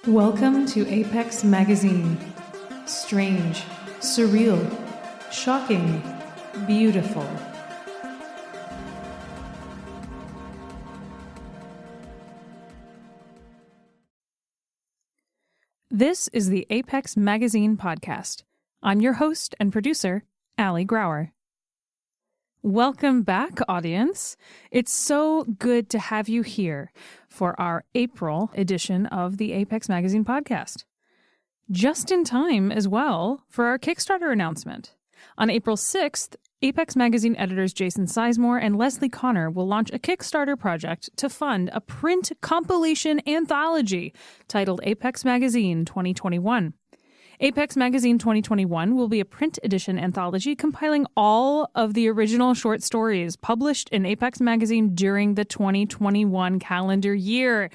Welcome to Apex Magazine. Strange, surreal, shocking, beautiful. This is the Apex Magazine podcast. I'm your host and producer, Allie Grauer. Welcome back, audience. It's so good to have you here for our April edition of the Apex Magazine podcast. Just in time as well for our Kickstarter announcement. On April 6th, Apex Magazine editors Jason Sizemore and Leslie Connor will launch a Kickstarter project to fund a print compilation anthology titled Apex Magazine 2021. Apex Magazine 2021 will be a print edition anthology compiling all of the original short stories published in Apex Magazine during the 2021 calendar year.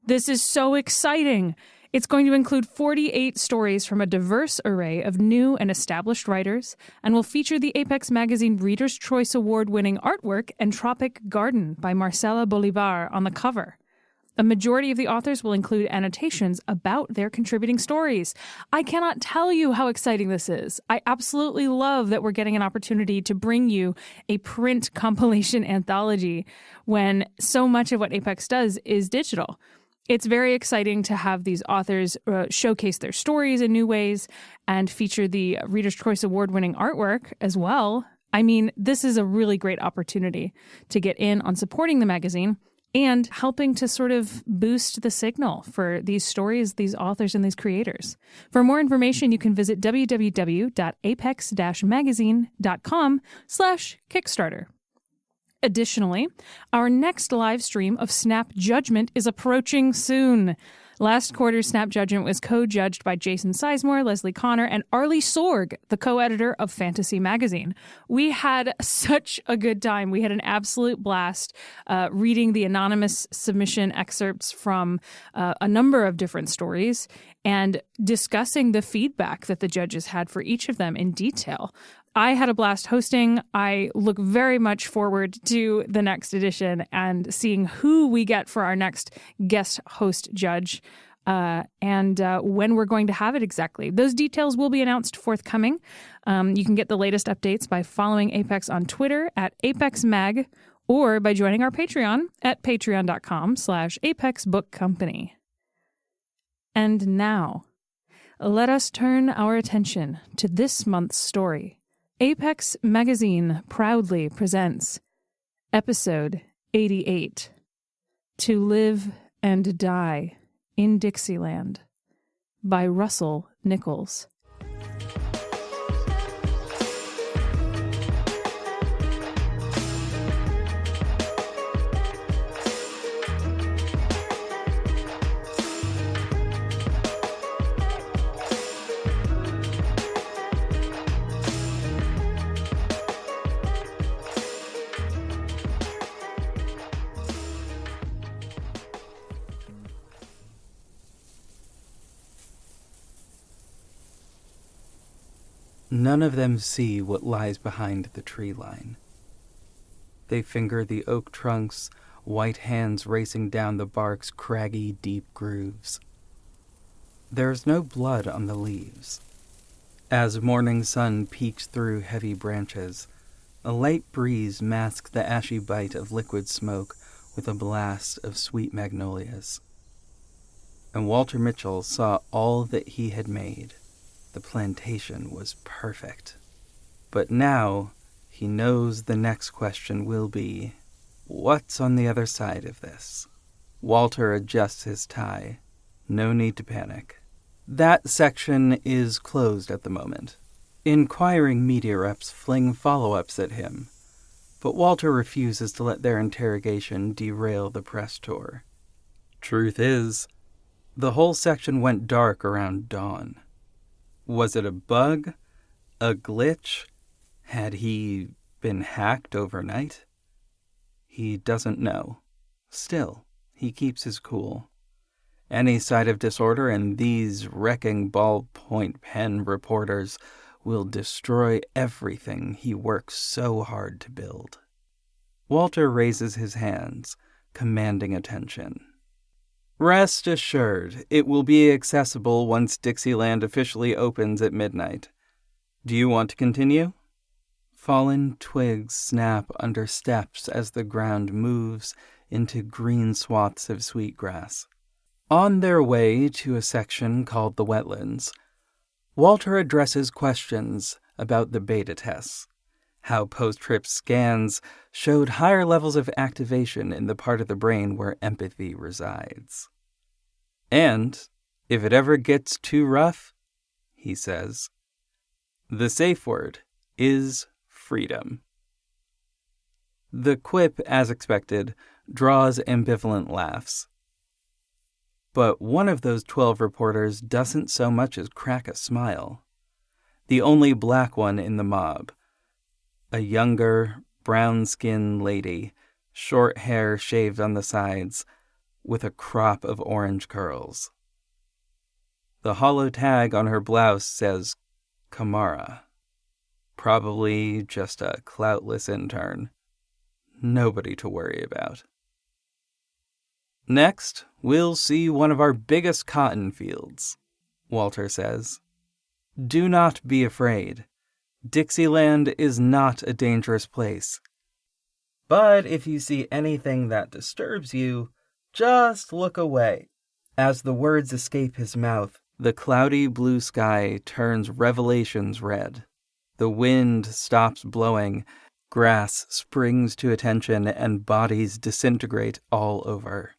This is so exciting. It's going to include 48 stories from a diverse array of new and established writers and will feature the Apex Magazine Reader's Choice Award-winning artwork Entropic Garden by Marcela Bolivar on the cover. A majority of the authors will include annotations about their contributing stories. I cannot tell you how exciting this is. I absolutely love that we're getting an opportunity to bring you a print compilation anthology when so much of what Apex does is digital. It's very exciting to have these authors showcase their stories in new ways and feature the Reader's Choice Award-winning artwork as well. I mean, this is a really great opportunity to get in on supporting the magazine and helping to sort of boost the signal for these stories, these authors, and these creators. For more information, you can visit www.apex-magazine.com/Kickstarter. Additionally, our next live stream of Snap Judgment is approaching soon. Last quarter's Snap Judgment was co-judged by Jason Sizemore, Leslie Connor, and Arlie Sorg, the co-editor of Fantasy Magazine. We had such a good time. We had an absolute blast reading the anonymous submission excerpts from a number of different stories and discussing the feedback that the judges had for each of them in detail. I had a blast hosting. I look very much forward to the next edition and seeing who we get for our next guest host judge and when we're going to have it exactly. Those details will be announced forthcoming. You can get the latest updates by following Apex on Twitter at ApexMag or by joining our Patreon at patreon.com/ApexBookCompany. And now, let us turn our attention to this month's story. Apex Magazine proudly presents Episode 88, To Live and Die in Dixieland by Russell Nichols. None of them see what lies behind the tree line. They finger the oak trunks, white hands racing down the bark's craggy, deep grooves. There is no blood on the leaves. As morning sun peeks through heavy branches, a light breeze masks the ashy bite of liquid smoke with a blast of sweet magnolias. And Walter Mitchell saw all that he had made. The plantation was perfect. But now he knows the next question will be, what's on the other side of this? Walter adjusts his tie. No need to panic. That section is closed at the moment. Inquiring media reps fling follow-ups at him, but Walter refuses to let their interrogation derail the press tour. Truth is, the whole section went dark around dawn. Was it a bug? A glitch? Had he been hacked overnight? He doesn't know. Still, he keeps his cool. Any sign of disorder and these wrecking ballpoint pen reporters will destroy everything he works so hard to build. Walter raises his hands, commanding attention. Rest assured, it will be accessible once Dixieland officially opens at midnight. Do you want to continue? Fallen twigs snap under steps as the ground moves into green swaths of sweetgrass. On their way to a section called the wetlands, Walter addresses questions about the beta tests, how post-trip scans showed higher levels of activation in the part of the brain where empathy resides. And, if it ever gets too rough, he says, the safe word is freedom. The quip, as expected, draws ambivalent laughs. But one of those 12 reporters doesn't so much as crack a smile. The only black one in the mob. A younger, brown-skinned lady, short hair shaved on the sides, with a crop of orange curls. The hollow tag on her blouse says Kamara. Probably just a cloutless intern. Nobody to worry about. Next, we'll see one of our biggest cotton fields, Walter says. Do not be afraid. Dixieland is not a dangerous place. But if you see anything that disturbs you, just look away. As the words escape his mouth, the cloudy blue sky turns Revelations red. The wind stops blowing, grass springs to attention, and bodies disintegrate all over.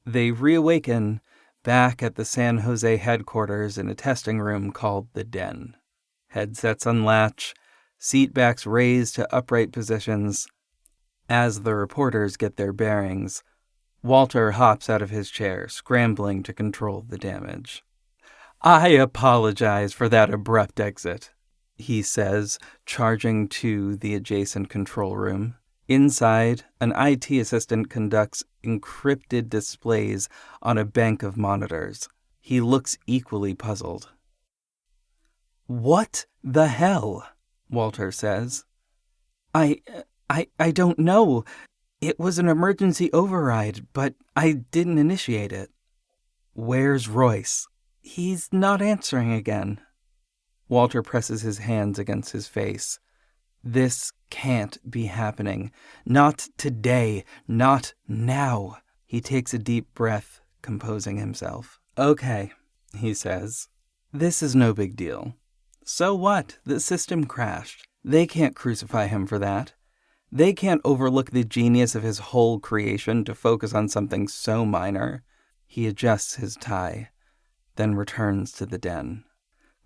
They reawaken back at the San Jose headquarters in a testing room called the Den. Headsets unlatch, seatbacks raised to upright positions. As the reporters get their bearings, Walter hops out of his chair, scrambling to control the damage. I apologize for that abrupt exit, he says, charging to the adjacent control room. Inside, an IT assistant conducts encrypted displays on a bank of monitors. He looks equally puzzled. What the hell? Walter says. I don't know. It was an emergency override, but I didn't initiate it. Where's Royce? He's not answering again. Walter presses his hands against his face. This can't be happening. Not today. Not now. He takes a deep breath, composing himself. Okay, he says. This is no big deal. So what? The system crashed. They can't crucify him for that. They can't overlook the genius of his whole creation to focus on something so minor. He adjusts his tie, then returns to the Den.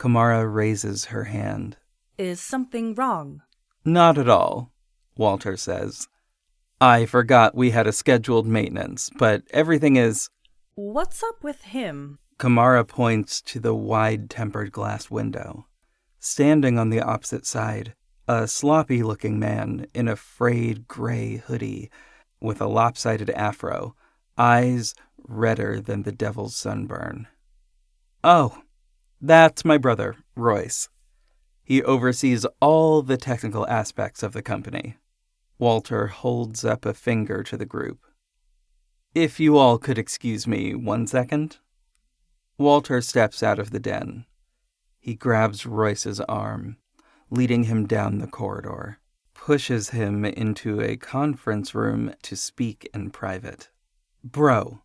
Kamara raises her hand. Is something wrong? Not at all, Walter says. I forgot we had a scheduled maintenance, but everything is... What's up with him? Kamara points to the wide-tempered glass window. Standing on the opposite side, a sloppy-looking man in a frayed gray hoodie with a lopsided afro, eyes redder than the devil's sunburn. Oh, that's my brother, Royce. He oversees all the technical aspects of the company. Walter holds up a finger to the group. If you all could excuse me 1 second. Walter steps out of the Den. He grabs Royce's arm, leading him down the corridor, pushes him into a conference room to speak in private. Bro,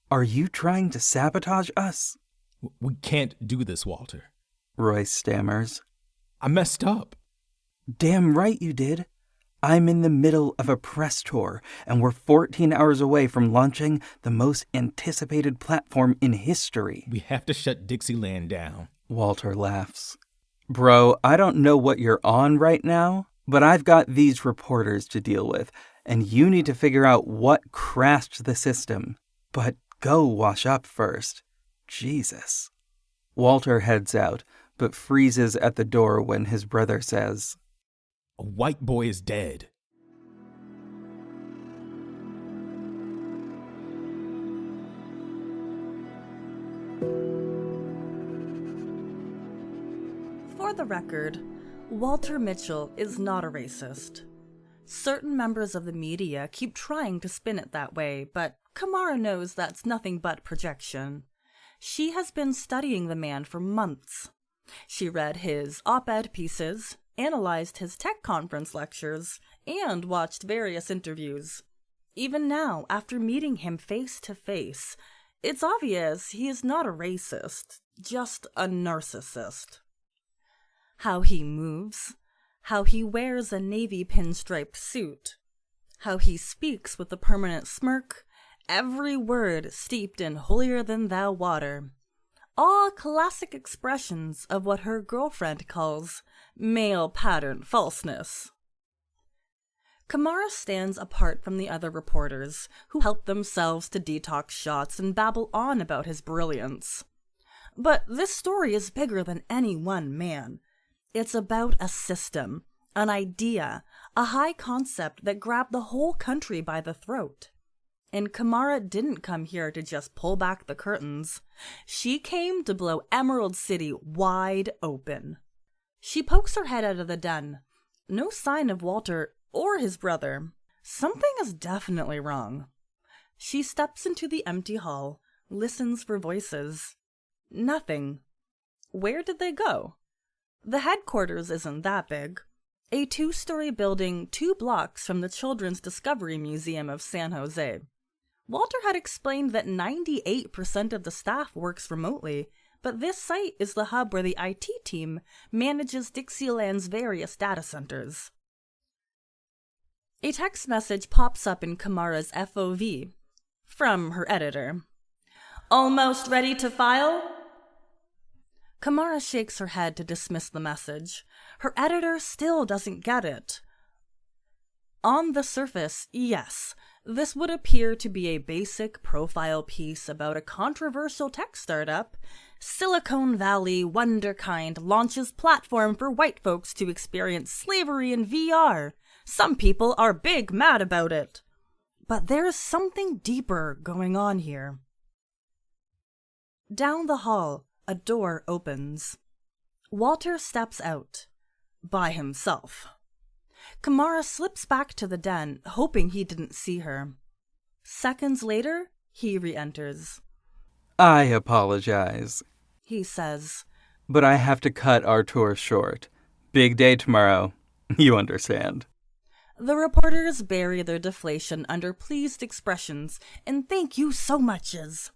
are you trying to sabotage us? We can't do this, Walter. Royce stammers. I messed up. Damn right you did. I'm in the middle of a press tour, and we're 14 hours away from launching the most anticipated platform in history. We have to shut Dixieland down. Walter laughs. Bro, I don't know what you're on right now, but I've got these reporters to deal with, and you need to figure out what crashed the system. But go wash up first. Jesus. Walter heads out, but freezes at the door when his brother says, A white boy is dead. For the record, Walter Mitchell is not a racist. Certain members of the media keep trying to spin it that way, but Kamara knows that's nothing but projection. She has been studying the man for months. She read his op-ed pieces, analyzed his tech conference lectures, and watched various interviews. Even now, after meeting him face to face, it's obvious he is not a racist, just a narcissist. How he moves, how he wears a navy pinstriped suit, how he speaks with a permanent smirk, every word steeped in holier-than-thou water. All classic expressions of what her girlfriend calls male pattern falseness. Kamara stands apart from the other reporters, who help themselves to detox shots and babble on about his brilliance. But this story is bigger than any one man. It's about a system, an idea, a high concept that grabbed the whole country by the throat. And Kamara didn't come here to just pull back the curtains. She came to blow Emerald City wide open. She pokes her head out of the den. No sign of Walter or his brother. Something is definitely wrong. She steps into the empty hall, listens for voices. Nothing. Where did they go? The headquarters isn't that big. A 2-story building 2 blocks from the Children's Discovery Museum of San Jose. Walter had explained that 98% of the staff works remotely, but this site is the hub where the IT team manages Dixieland's various data centers. A text message pops up in Kamara's FOV from her editor. Almost ready to file? Kamara shakes her head to dismiss the message. Her editor still doesn't get it. On the surface, yes, this would appear to be a basic profile piece about a controversial tech startup. Silicon Valley Wonderkind launches platform for white folks to experience slavery in VR. Some people are big mad about it. But there's something deeper going on here. Down the hall, a door opens. Walter steps out. By himself. Kamara slips back to the den, hoping he didn't see her. Seconds later, he re-enters. I apologize, He says. but I have to cut our tour short. Big day tomorrow. You understand. The reporters bury their deflation under pleased expressions and thank you so muches.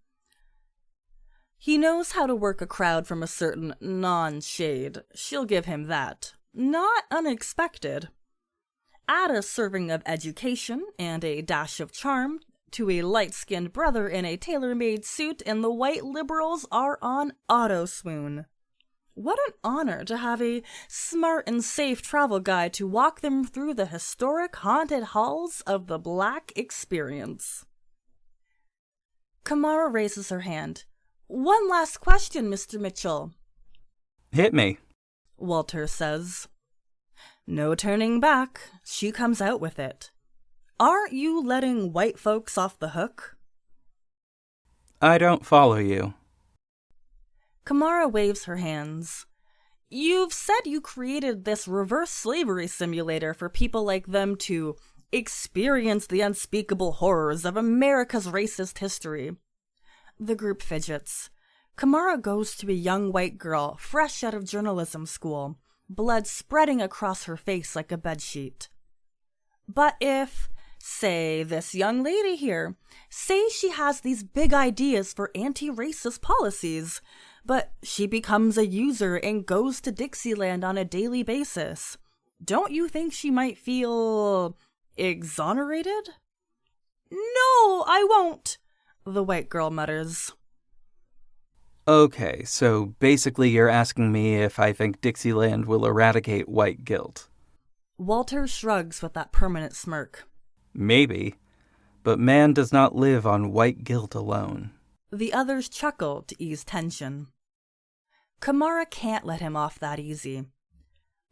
He knows how to work a crowd from a certain non-shade. She'll give him that. Not unexpected. Add a serving of education and a dash of charm to a light-skinned brother in a tailor-made suit, and the white liberals are on auto-swoon. What an honor to have a smart and safe travel guide to walk them through the historic haunted halls of the Black experience. Kamara raises her hand. One last question, Mr. Mitchell. Hit me. Walter says. No turning back. She comes out with it. Aren't you letting white folks off the hook? I don't follow you. Kamara waves her hands. You've said you created this reverse slavery simulator for people like them to experience the unspeakable horrors of America's racist history. The group fidgets. Kamara goes to a young white girl fresh out of journalism school, blood spreading across her face like a bedsheet. But if, say, this young lady here, say she has these big ideas for anti-racist policies, but she becomes a user and goes to Dixieland on a daily basis, don't you think she might feel exonerated? No, I won't, the white girl mutters. Okay, so basically you're asking me if I think Dixieland will eradicate white guilt. Walter shrugs with that permanent smirk. Maybe, but man does not live on white guilt alone. The others chuckle to ease tension. Kamara can't let him off that easy.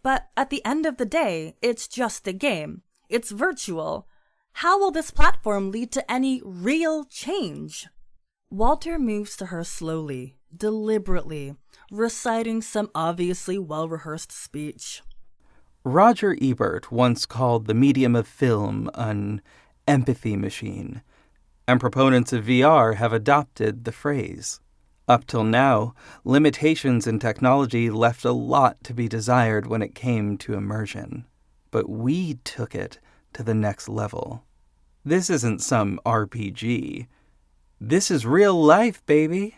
But at the end of the day, it's just a game. It's virtual. How will this platform lead to any real change? Walter moves to her slowly, deliberately, reciting some obviously well-rehearsed speech. Roger Ebert once called the medium of film an empathy machine. and proponents of VR have adopted the phrase. Up till now, limitations in technology left a lot to be desired when it came to immersion. But we took it to the next level. This isn't some RPG. This is real life, baby.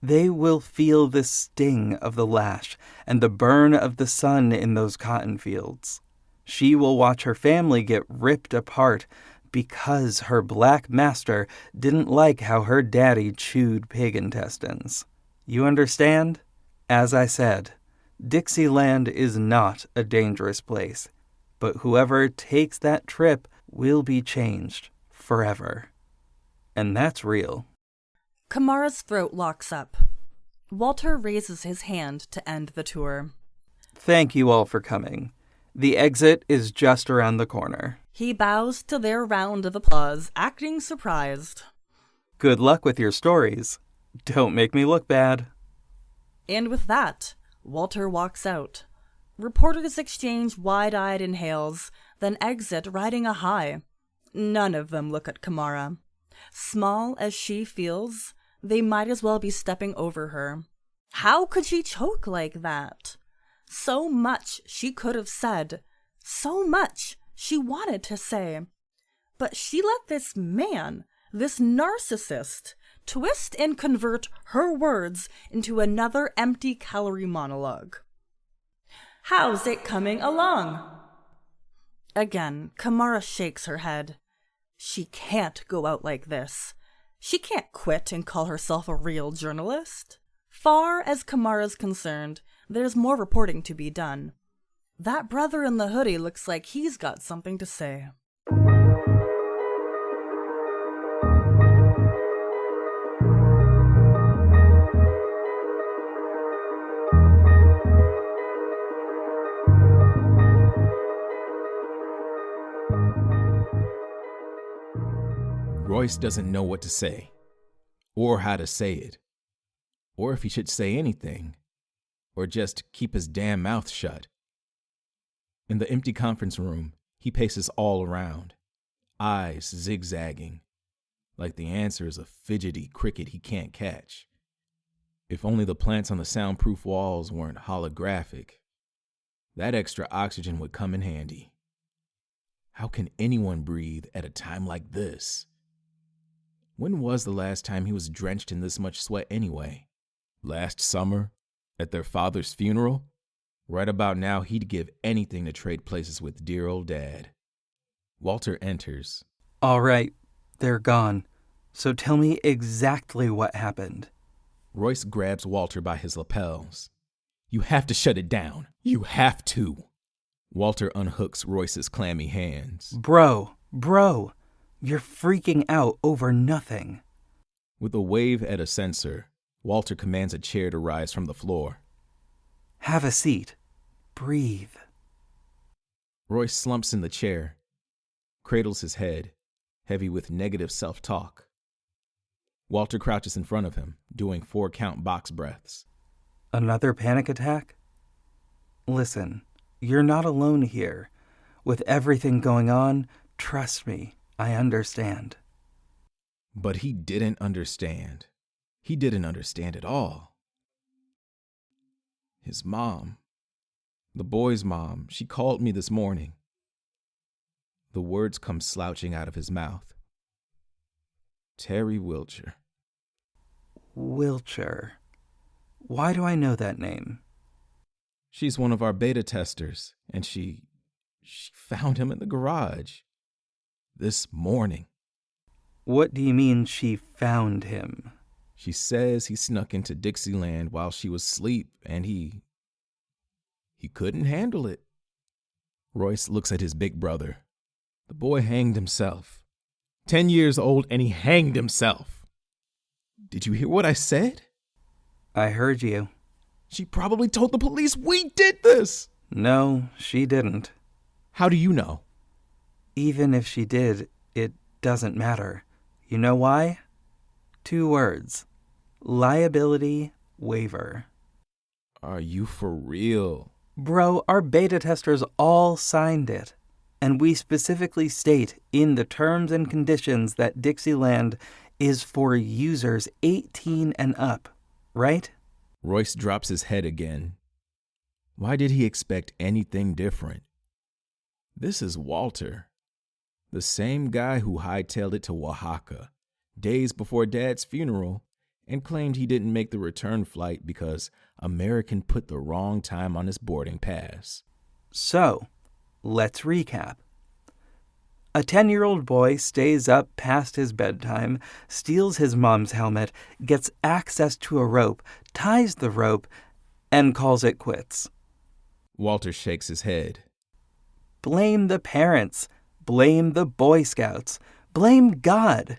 They will feel the sting of the lash and the burn of the sun in those cotton fields. She will watch her family get ripped apart because her black master didn't like how her daddy chewed pig intestines. You understand? As I said, Dixieland is not a dangerous place, but whoever takes that trip will be changed forever. And that's real. Kamara's throat locks up. Walter raises his hand to end the tour. Thank you all for coming. The exit is just around the corner. He bows to their round of applause, acting surprised. Good luck with your stories. Don't make me look bad. And with that, Walter walks out. Reporters exchange wide-eyed inhales, then exit riding a high. None of them look at Kamara. Small as she feels, they might as well be stepping over her. How could she choke like that? So much she could have said. So much she wanted to say. But she let this man, this narcissist, twist and convert her words into another empty calorie monologue. How's it coming along? Again, Kamara shakes her head. She can't go out like this. She can't quit and call herself a real journalist. Far as Kamara's concerned, there's more reporting to be done. That brother in the hoodie looks like he's got something to say. Royce doesn't know what to say, or how to say it, or if he should say anything, or just keep his damn mouth shut. In the empty conference room, he paces all around, eyes zigzagging, like the answer is a fidgety cricket he can't catch. If only the plants on the soundproof walls weren't holographic, that extra oxygen would come in handy. How can anyone breathe at a time like this? When was the last time he was drenched in this much sweat anyway? Last summer? At their father's funeral? Right about now, he'd give anything to trade places with dear old Dad. Walter enters. All right, they're gone. So tell me exactly what happened. Royce grabs Walter by his lapels. You have to shut it down. You have to. Walter unhooks Royce's clammy hands. Bro, you're freaking out over nothing. With a wave at a censor, Walter commands a chair to rise from the floor. Have a seat. Breathe. Royce slumps in the chair, cradles his head, heavy with negative self-talk. Walter crouches in front of him, doing 4-count box breaths. Another panic attack? Listen, you're not alone here. With everything going on, trust me, I understand. But he didn't understand. He didn't understand at all. His mom, the boy's mom, she called me this morning. The words come slouching out of his mouth. Terry Wiltshire. Wiltshire. Why do I know that name? She's one of our beta testers, and she found him in the garage this morning. What do you mean she found him? She says he snuck into Dixieland while she was asleep, and he couldn't handle it. Royce looks at his big brother. The boy hanged himself. 10 years old, and he hanged himself. Did you hear what I said? I heard you. She probably told the police we did this. No, she didn't. How do you know? Even if she did, it doesn't matter. You know why? 2 words. Liability waiver. Are you for real? Bro, our beta testers all signed it. And we specifically state in the terms and conditions that Dixieland is for users 18 and up, right? Royce drops his head again. Why did he expect anything different? This is Walter, the same guy who hightailed it to Oaxaca days before Dad's funeral and claimed he didn't make the return flight because American put the wrong time on his boarding pass. So, let's recap. A 10-year-old boy stays up past his bedtime, steals his mom's helmet, gets access to a rope, ties the rope, and calls it quits. Walter shakes his head. Blame the parents. Blame the Boy Scouts. Blame God.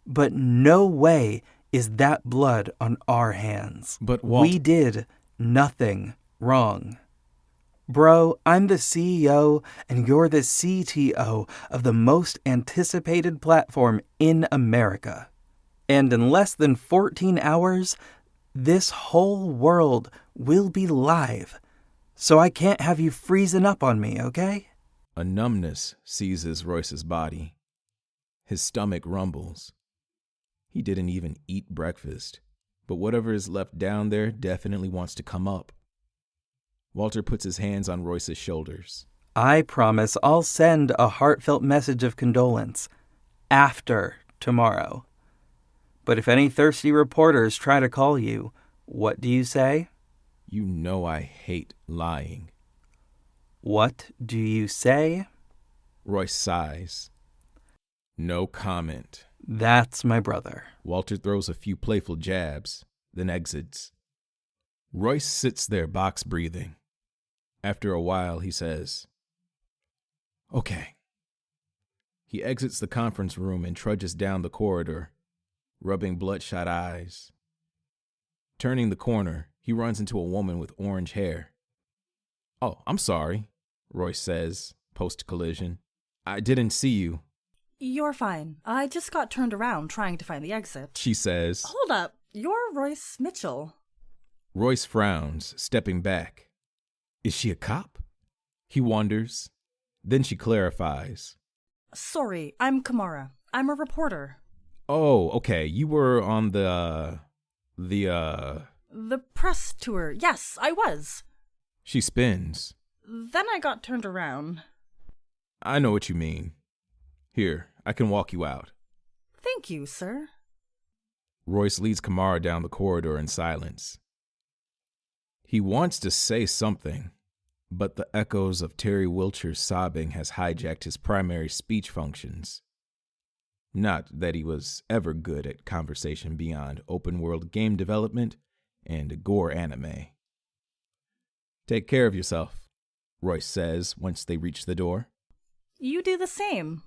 But no way is that blood on our hands. But we did nothing wrong. Bro, I'm the CEO and you're the CTO of the most anticipated platform in America. And in less than 14 hours, this whole world will be live. So I can't have you freezing up on me, okay? A numbness seizes Royce's body. His stomach rumbles. He didn't even eat breakfast, but whatever is left down there definitely wants to come up. Walter puts his hands on Royce's shoulders. I promise I'll send a heartfelt message of condolence after tomorrow. But if any thirsty reporters try to call you, what do you say? You know I hate lying. What do you say? Royce sighs. No comment. That's my brother. Walter throws a few playful jabs, then exits. Royce sits there box breathing. After a while, he says, "Okay." He exits the conference room and trudges down the corridor, rubbing bloodshot eyes. Turning the corner, he runs into a woman with orange hair. "Oh, I'm sorry," Royce says, post-collision. "I didn't see you." You're fine. I just got turned around trying to find the exit. She says. Hold up. You're Royce Mitchell. Royce frowns, stepping back. Is she a cop? He wonders. Then she clarifies. Sorry, I'm Kamara. I'm a reporter. Oh, okay. You were on the press tour. Yes, I was. She spins. Then I got turned around. I know what you mean. Here, I can walk you out. Thank you, sir. Royce leads Kamara down the corridor in silence. He wants to say something, but the echoes of Terry Wilcher's sobbing has hijacked his primary speech functions. Not that he was ever good at conversation beyond open-world game development and gore anime. Take care of yourself, Royce says once they reach the door. You do the same.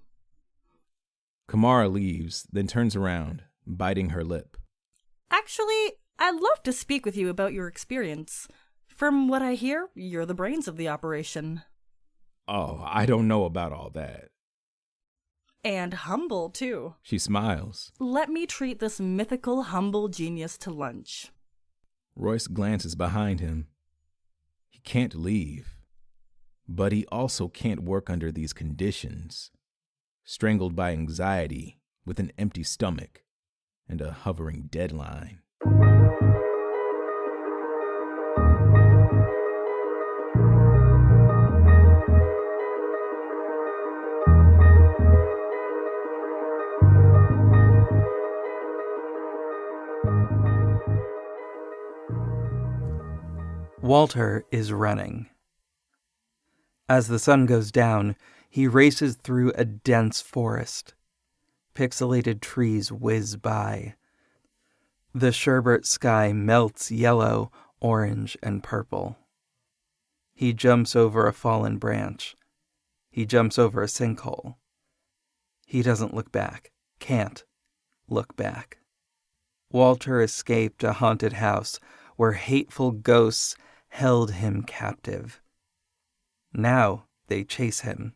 Kamara leaves, then turns around, biting her lip. Actually, I'd love to speak with you about your experience. From what I hear, you're the brains of the operation. Oh, I don't know about all that. And humble, too. She smiles. Let me treat this mythical, humble genius to lunch. Royce glances behind him. He can't leave. But he also can't work under these conditions. Strangled by anxiety, with an empty stomach, and a hovering deadline. Walter is running. As the sun goes down, he races through a dense forest. Pixelated trees whiz by. The sherbet sky melts yellow, orange, and purple. He jumps over a fallen branch. He jumps over a sinkhole. He doesn't look back. Can't look back. Walter escaped a haunted house where hateful ghosts held him captive. Now they chase him.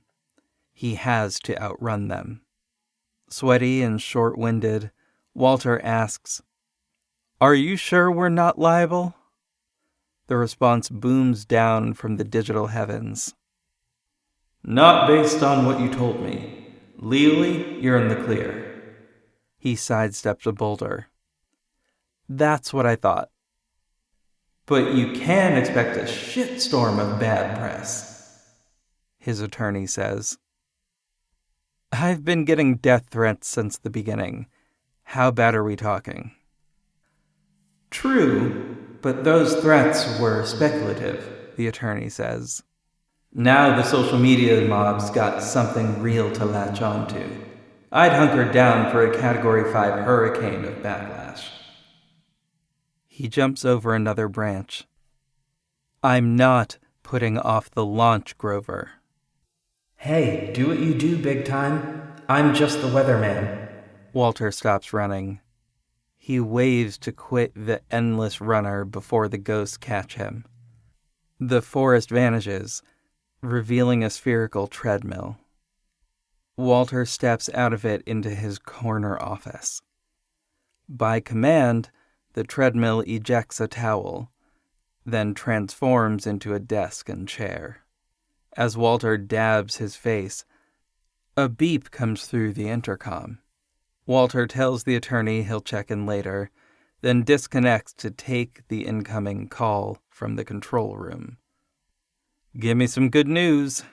He has to outrun them. Sweaty and short-winded, Walter asks, "Are you sure we're not liable?" The response booms down from the digital heavens. Not based on what you told me. Legally, you're in the clear. He sidestepped a boulder. That's what I thought. But you can expect a shitstorm of bad press, his attorney says. I've been getting death threats since the beginning. How bad are we talking? True, but those threats were speculative, the attorney says. Now the social media mob's got something real to latch onto. I'd hunkered down for a Category 5 hurricane of backlash. He jumps over another branch. I'm not putting off the launch, Grover. Hey, do what you do, big time. I'm just the weatherman. Walter stops running. He waves to quit the endless runner before the ghosts catch him. The forest vanishes, revealing a spherical treadmill. Walter steps out of it into his corner office. By command, the treadmill ejects a towel, then transforms into a desk and chair. As Walter dabs his face, a beep comes through the intercom. Walter tells the attorney he'll check in later, then disconnects to take the incoming call from the control room. Give me some good news,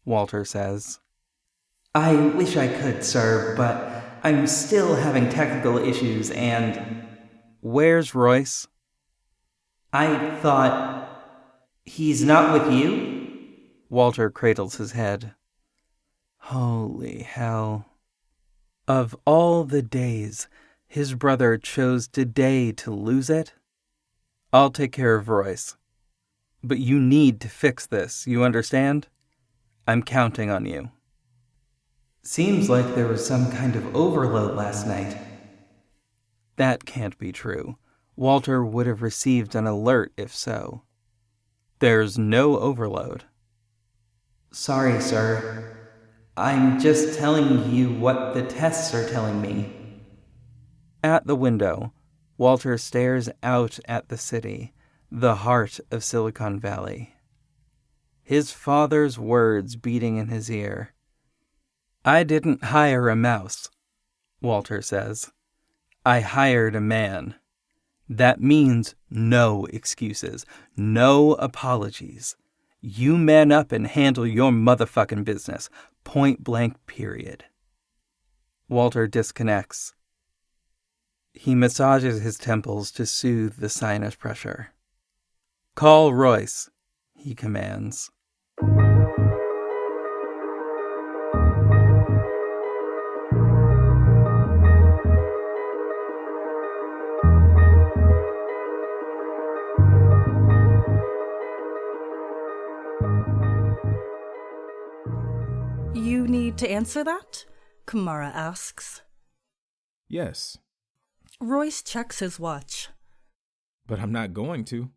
Walter says. I wish I could, sir, but I'm still having technical issues and... Where's Royce? I thought... He's not with you? Walter cradles his head. Holy hell. Of all the days, his brother chose today to lose it? I'll take care of Royce. But you need to fix this, you understand? I'm counting on you. Seems like there was some kind of overload last night. That can't be true. Walter would have received an alert if so. There's no overload. Sorry, sir. I'm just telling you what the tests are telling me. At the window, Walter stares out at the city, the heart of Silicon Valley. His father's words beating in his ear. I didn't hire a mouse, Walter says. I hired a man. That means no excuses, no apologies. You man up and handle your motherfucking business. Point blank, period. Walter disconnects. He massages his temples to soothe the sinus pressure. Call Royce, he commands. You need to answer that? Kamara asks. Yes, Royce checks his watch. but I'm not going to.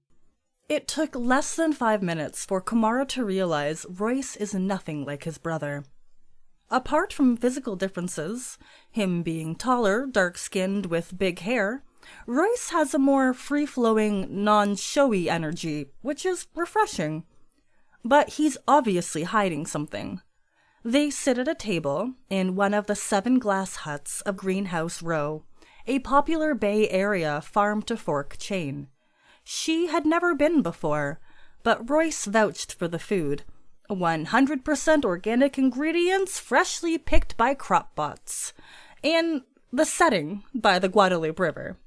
It took less than 5 minutes for Kamara to realize Royce is nothing like his brother. Apart from physical differences, him being taller, dark-skinned with big hair, Royce has a more free-flowing, non-showy energy, which is refreshing. But he's obviously hiding something. They sit at a table in one of the 7 glass huts of Greenhouse Row, a popular Bay Area farm-to-fork chain. She had never been before, but Royce vouched for the food. 100% organic ingredients freshly picked by crop bots. And the setting by the Guadalupe River.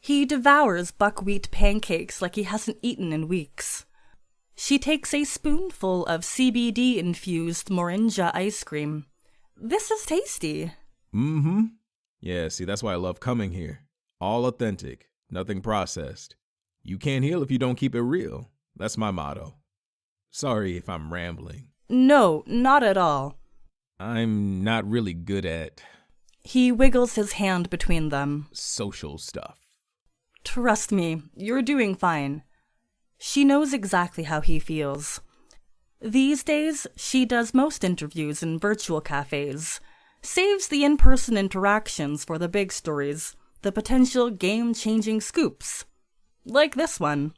He devours buckwheat pancakes like he hasn't eaten in weeks. She takes a spoonful of CBD-infused Moringa ice cream. This is tasty. Mm-hmm. Yeah, see, that's why I love coming here. All authentic, nothing processed. You can't heal if you don't keep it real. That's my motto. Sorry if I'm rambling. No, not at all. I'm not really good at... He wiggles his hand between them. social stuff. Trust me, you're doing fine. She knows exactly how he feels. These days, she does most interviews in virtual cafes. Saves the in-person interactions for the big stories, the potential game-changing scoops. Like this one.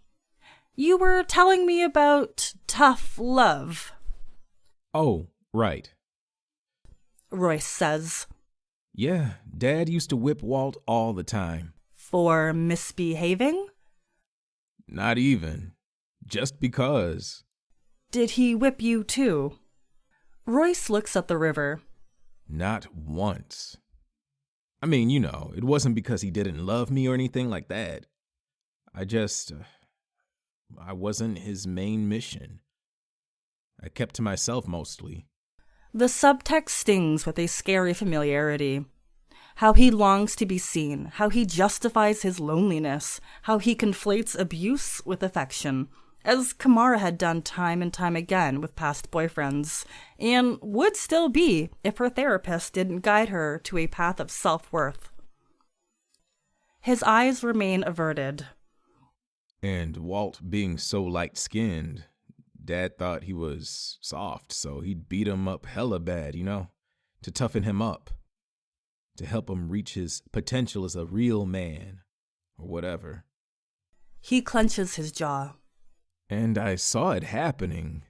You were telling me about tough love. Oh, right. Royce says. Yeah, Dad used to whip Walt all the time. For misbehaving? Not even. Just because. Did he whip you too? Royce looks at the river. Not once. I mean, it wasn't because he didn't love me or anything like that. I wasn't his main mission. I kept to myself mostly. The subtext stings with a scary familiarity. How he longs to be seen, how he justifies his loneliness, how he conflates abuse with affection, as Kamara had done time and time again with past boyfriends, and would still be if her therapist didn't guide her to a path of self-worth. His eyes remain averted. And Walt being so light-skinned, Dad thought he was soft, so he'd beat him up hella bad, to toughen him up, to help him reach his potential as a real man, or whatever. He clenches his jaw. And I saw it happening,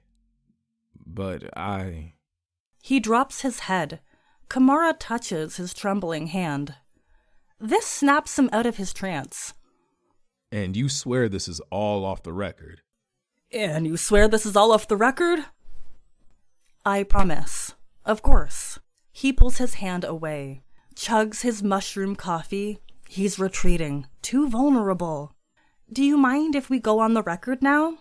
but He drops his head. Kamara touches his trembling hand. This snaps him out of his trance. And you swear this is all off the record? And you swear this is all off the record? I promise. Of course. He pulls his hand away, chugs his mushroom coffee. He's retreating, too vulnerable. Do you mind if we go on the record now?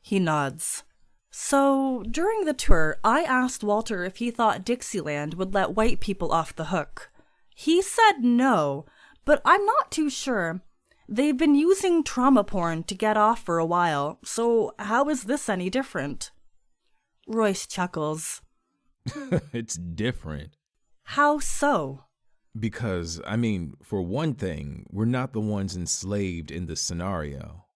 He nods. So, during the tour, I asked Walter if he thought Dixieland would let white people off the hook. He said no, but I'm not too sure. They've been using trauma porn to get off for a while, so how is this any different? Royce chuckles. It's different. How so? Because, for one thing, we're not the ones enslaved in this scenario.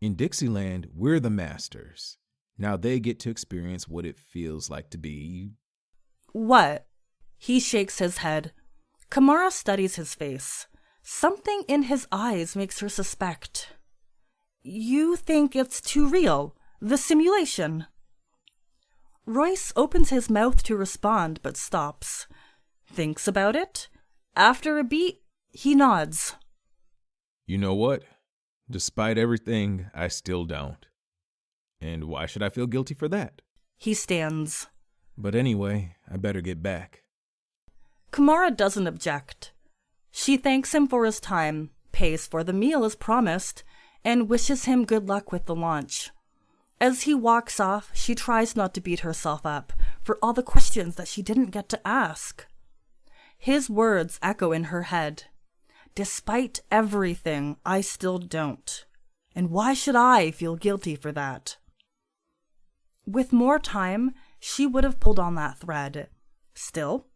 In Dixieland, we're the masters. Now they get to experience what it feels like to be... What? He shakes his head. Kamara studies his face. Something in his eyes makes her suspect. You think it's too real? The simulation? Royce opens his mouth to respond, but stops. Thinks about it. After a beat, he nods. You know what? Despite everything, I still don't. And why should I feel guilty for that? He stands. But anyway, I better get back. Kamara doesn't object. She thanks him for his time, pays for the meal as promised, and wishes him good luck with the launch. As he walks off, she tries not to beat herself up for all the questions that she didn't get to ask. His words echo in her head. Despite everything, I still don't. And why should I feel guilty for that? With more time, she would have pulled on that thread. Still,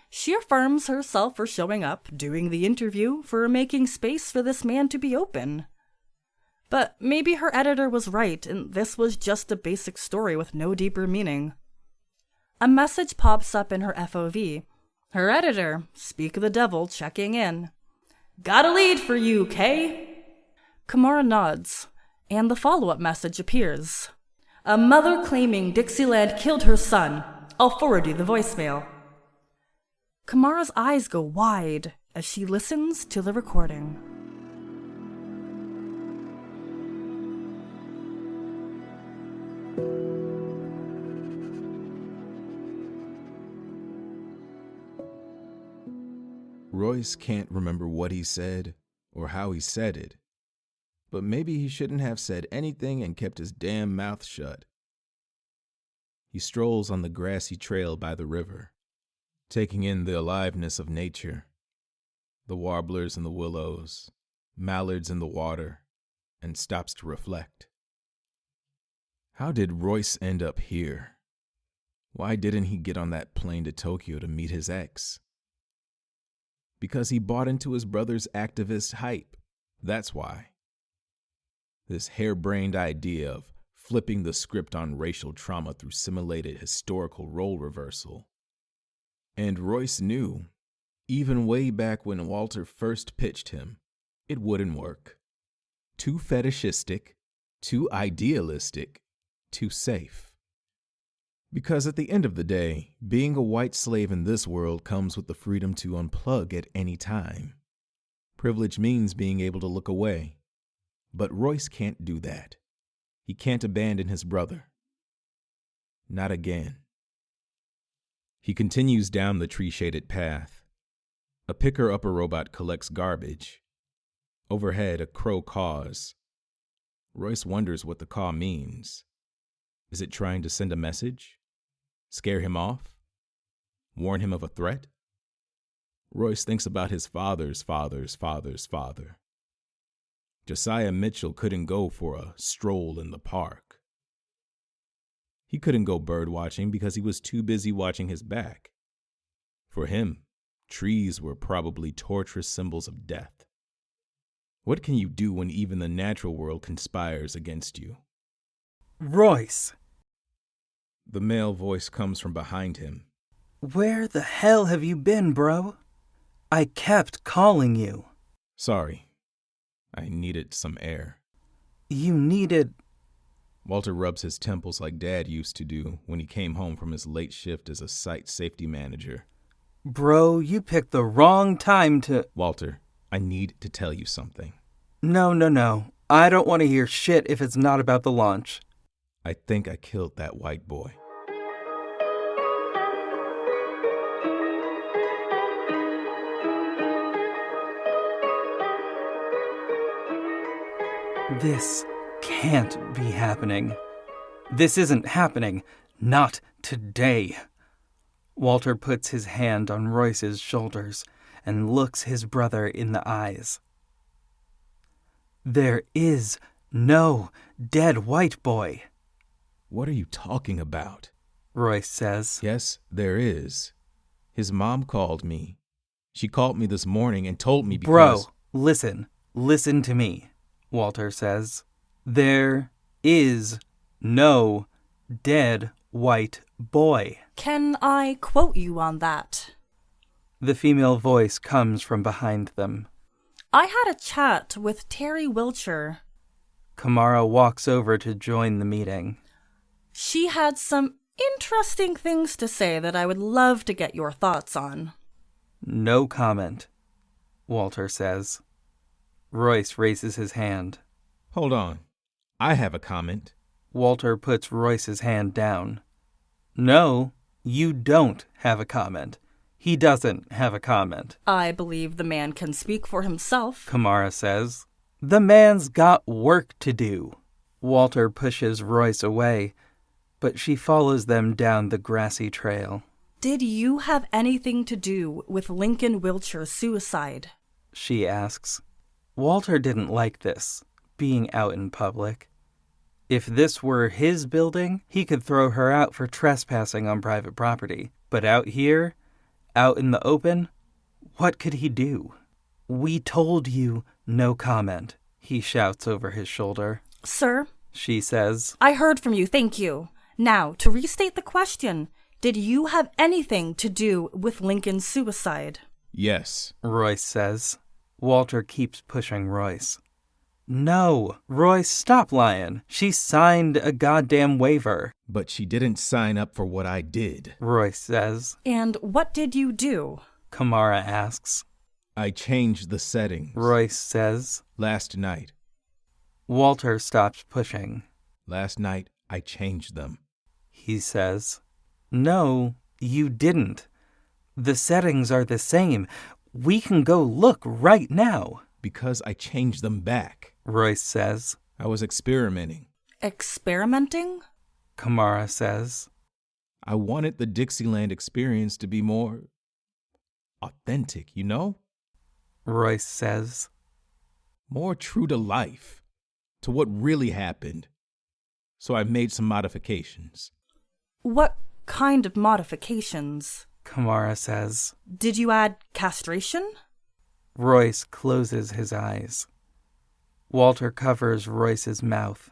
she affirms herself for showing up, doing the interview, for making space for this man to be open. But maybe her editor was right, and this was just a basic story with no deeper meaning. A message pops up in her FOV. Her editor, speak of the devil, checking in. Got a lead for you, Kay? Kamara nods, and the follow-up message appears. A mother claiming Dixieland killed her son. I'll forward you the voicemail. Kamara's eyes go wide as she listens to the recording. Royce can't remember what he said or how he said it, but maybe he shouldn't have said anything and kept his damn mouth shut. He strolls on the grassy trail by the river, taking in the aliveness of nature, the warblers in the willows, mallards in the water, and stops to reflect. How did Royce end up here? Why didn't he get on that plane to Tokyo to meet his ex? Because he bought into his brother's activist hype. That's why. This harebrained idea of flipping the script on racial trauma through simulated historical role reversal. And Royce knew, even way back when Walter first pitched him, it wouldn't work. Too fetishistic, too idealistic, too safe. Because at the end of the day, being a white slave in this world comes with the freedom to unplug at any time. Privilege means being able to look away. But Royce can't do that. He can't abandon his brother. Not again. He continues down the tree-shaded path. A picker-upper robot collects garbage. Overhead, a crow caws. Royce wonders what the caw means. Is it trying to send a message? Scare him off? Warn him of a threat? Royce thinks about his father's father's father's father. Josiah Mitchell couldn't go for a stroll in the park. He couldn't go bird watching because he was too busy watching his back. For him, trees were probably torturous symbols of death. What can you do when even the natural world conspires against you? Royce! The male voice comes from behind him. Where the hell have you been, bro? I kept calling you. Sorry. I needed some air. You needed... Walter rubs his temples like Dad used to do when he came home from his late shift as a site safety manager. Bro, you picked the wrong time to... Walter, I need to tell you something. No. I don't want to hear shit if it's not about the launch. I think I killed that white boy. This can't be happening. This isn't happening. Not today. Walter puts his hand on Royce's shoulders and looks his brother in the eyes. There is no dead white boy. What are you talking about? Royce says. Yes, there is. His mom called me. She called me this morning and told me because... Bro, listen to me. Walter says, there is no dead white boy. Can I quote you on that? The female voice comes from behind them. I had a chat with Terry Wiltshire. Kamara walks over to join the meeting. She had some interesting things to say that I would love to get your thoughts on. No comment, Walter says. Royce raises his hand. Hold on. I have a comment. Walter puts Royce's hand down. No, you don't have a comment. He doesn't have a comment. I believe the man can speak for himself, Kamara says. The man's got work to do. Walter pushes Royce away, but she follows them down the grassy trail. Did you have anything to do with Lincoln Wiltshire's suicide? She asks. Walter didn't like this, being out in public. If this were his building, he could throw her out for trespassing on private property. But out here, out in the open, what could he do? We told you no comment, he shouts over his shoulder. Sir, she says. I heard from you, thank you. Now, to restate the question, did you have anything to do with Lincoln's suicide? Yes, Royce says. Walter keeps pushing Royce. No, Royce, stop lying. She signed a goddamn waiver. but she didn't sign up for what I did. Royce says. And what did you do? Kamara asks. I changed the settings. Royce says. Last night. Walter stops pushing. Last night, I changed them. He says. No, you didn't. The settings are the same. We can go look right now. Because I changed them back. Royce says. I was experimenting. Experimenting? Kamara says. I wanted the Dixieland experience to be more authentic, you know? Royce says. More true to life, to what really happened. So I made some modifications. What kind of modifications? Kamara says. Did you add castration? Royce closes his eyes. Walter covers Royce's mouth.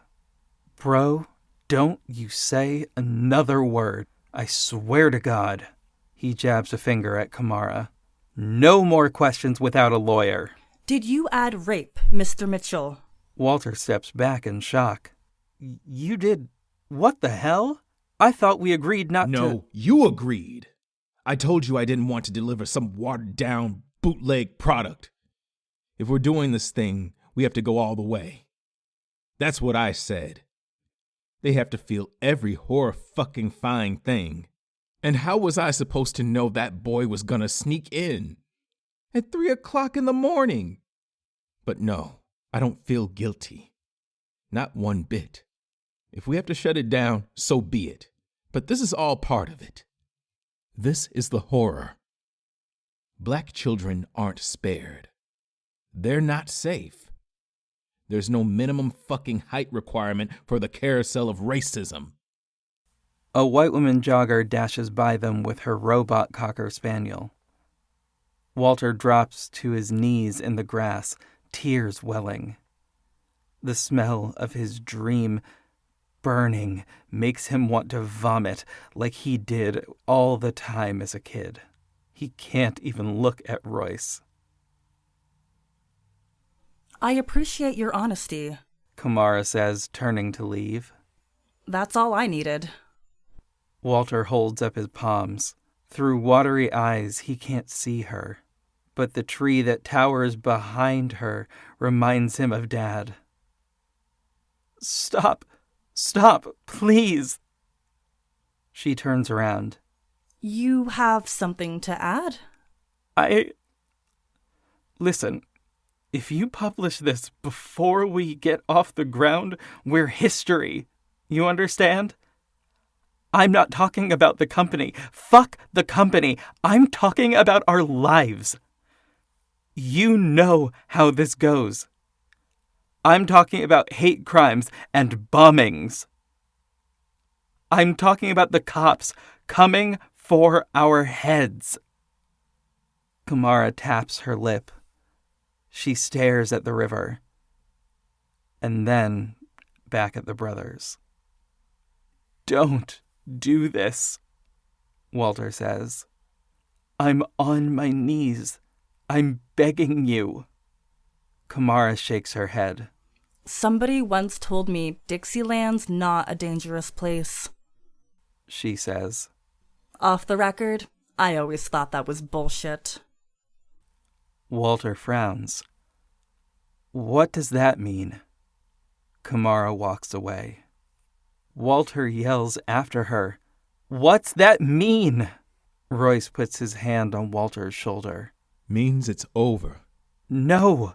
Bro, don't you say another word. I swear to God. He jabs a finger at Kamara. No more questions without a lawyer. Did you add rape, Mr. Mitchell? Walter steps back in shock. You did... What the hell? I thought we agreed not to... No, you agreed. I told you I didn't want to deliver some watered-down, bootleg product. If we're doing this thing, we have to go all the way. That's what I said. They have to feel every horror-fucking-fine thing. And how was I supposed to know that boy was gonna sneak in? At 3 o'clock in the morning? But no, I don't feel guilty. Not one bit. If we have to shut it down, so be it. But this is all part of it. This is the horror. Black children aren't spared. They're not safe. There's no minimum fucking height requirement for the carousel of racism. A white woman jogger dashes by them with her robot cocker spaniel. Walter drops to his knees in the grass, tears welling. The smell of his dream burning makes him want to vomit like he did all the time as a kid. He can't even look at Royce. I appreciate your honesty, Kamara says, turning to leave. That's all I needed. Walter holds up his palms. Through watery eyes, he can't see her. But the tree that towers behind her reminds him of Dad. Stop! Stop! Please! She turns around. You have something to add? Listen, if you publish this before we get off the ground, we're history. You understand? I'm not talking about the company. Fuck the company. I'm talking about our lives. You know how this goes. I'm talking about hate crimes and bombings. I'm talking about the cops coming for our heads. Kamara taps her lip. She stares at the river. And then back at the brothers. Don't do this, Walter says. I'm on my knees. I'm begging you. Kamara shakes her head. Somebody once told me Dixieland's not a dangerous place, she says. Off the record, I always thought that was bullshit. Walter frowns. What does that mean? Kamara walks away. Walter yells after her. What's that mean? Royce puts his hand on Walter's shoulder. Means it's over. No,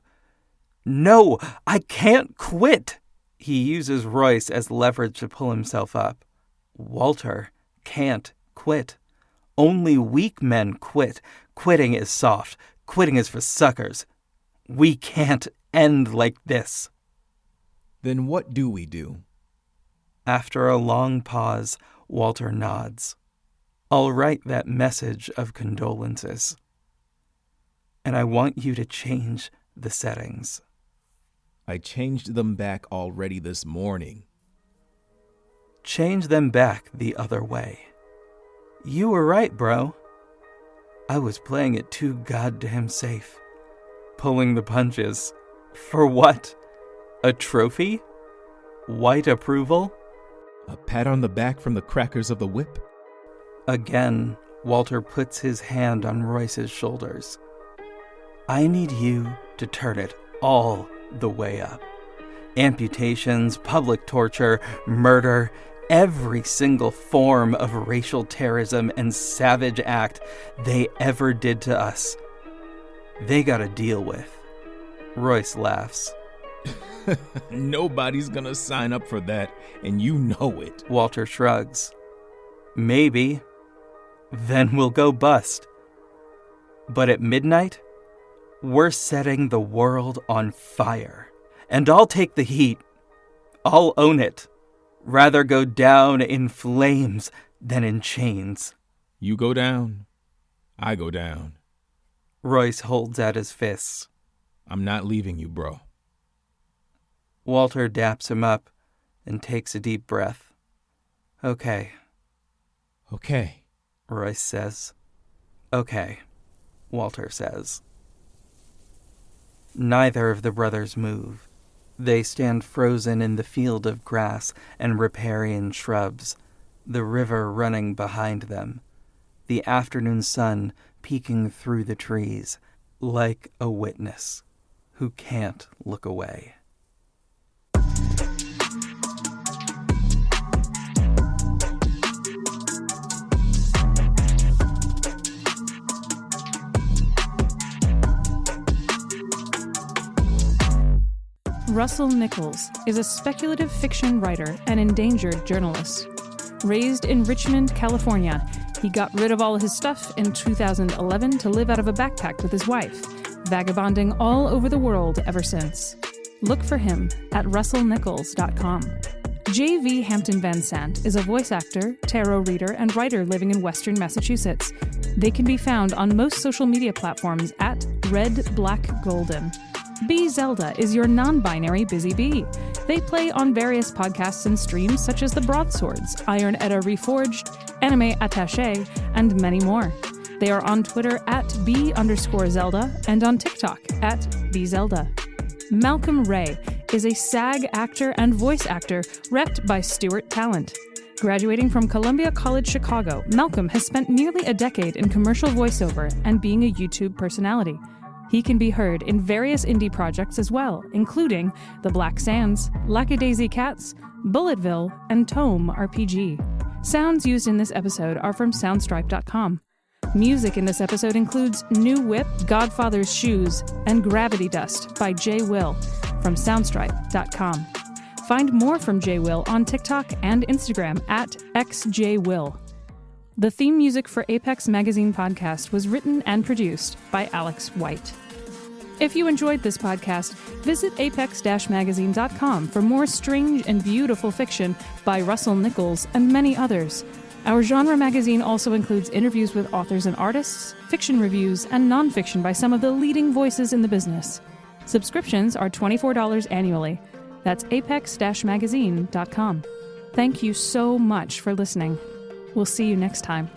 I can't quit. He uses Royce as leverage to pull himself up. Walter can't quit. Only weak men quit. Quitting is soft. Quitting is for suckers. We can't end like this. Then what do we do? After a long pause, Walter nods. I'll write that message of condolences. And I want you to change the settings. I changed them back already this morning. Change them back the other way. You were right, bro. I was playing it too goddamn safe. Pulling the punches. For what? A trophy? White approval? A pat on the back from the crackers of the whip? Again, Walter puts his hand on Royce's shoulders. I need you to turn it all the way up. Amputations, public torture, murder, every single form of racial terrorism and savage act they ever did to us, they gotta deal with. Royce laughs. Nobody's gonna sign up for that, and you know it. Walter shrugs. Maybe. Then we'll go bust. But at midnight, we're setting the world on fire. And I'll take the heat. I'll own it. Rather go down in flames than in chains. You go down, I go down. Royce holds out his fists. I'm not leaving you, bro. Walter daps him up and takes a deep breath. Okay, Royce says. Okay, Walter says. Neither of the brothers move. They stand frozen in the field of grass and riparian shrubs, the river running behind them, the afternoon sun peeking through the trees, like a witness who can't look away. Russell Nichols is a speculative fiction writer and endangered journalist. Raised in Richmond, California, he got rid of all his stuff in 2011 to live out of a backpack with his wife, vagabonding all over the world ever since. Look for him at russellnichols.com. J.V. Hampton Van Sant is a voice actor, tarot reader, and writer living in Western Massachusetts. They can be found on most social media platforms at Red Black Golden. Bee Zelda is your non-binary busy bee. They play on various podcasts and streams such as The Broadswords, Iron Edda Reforged, Anime Attaché, and many more. They are on Twitter at @B_Zelda and on TikTok at @BZelda. Malcolm Ray is a SAG actor and voice actor repped by Stewart Talent. Graduating from Columbia College Chicago, Malcolm has spent nearly a decade in commercial voiceover and being a YouTube personality. He can be heard in various indie projects as well, including The Black Sands, Lackadaisy Cats, Bulletville, and TOME Rpg. Sounds used in this episode are from soundstripe.com. Music in this episode includes New Whip, Godfather's Shoes, and Gravity Dust by J. Will from soundstripe.com. Find more from J. Will on TikTok and Instagram at xjwill. The theme music for Apex Magazine podcast was written and produced by Alex White. If you enjoyed this podcast, visit apex-magazine.com for more strange and beautiful fiction by Russell Nichols and many others. Our genre magazine also includes interviews with authors and artists, fiction reviews, and nonfiction by some of the leading voices in the business. Subscriptions are $24 annually. That's apex-magazine.com. Thank you so much for listening. We'll see you next time.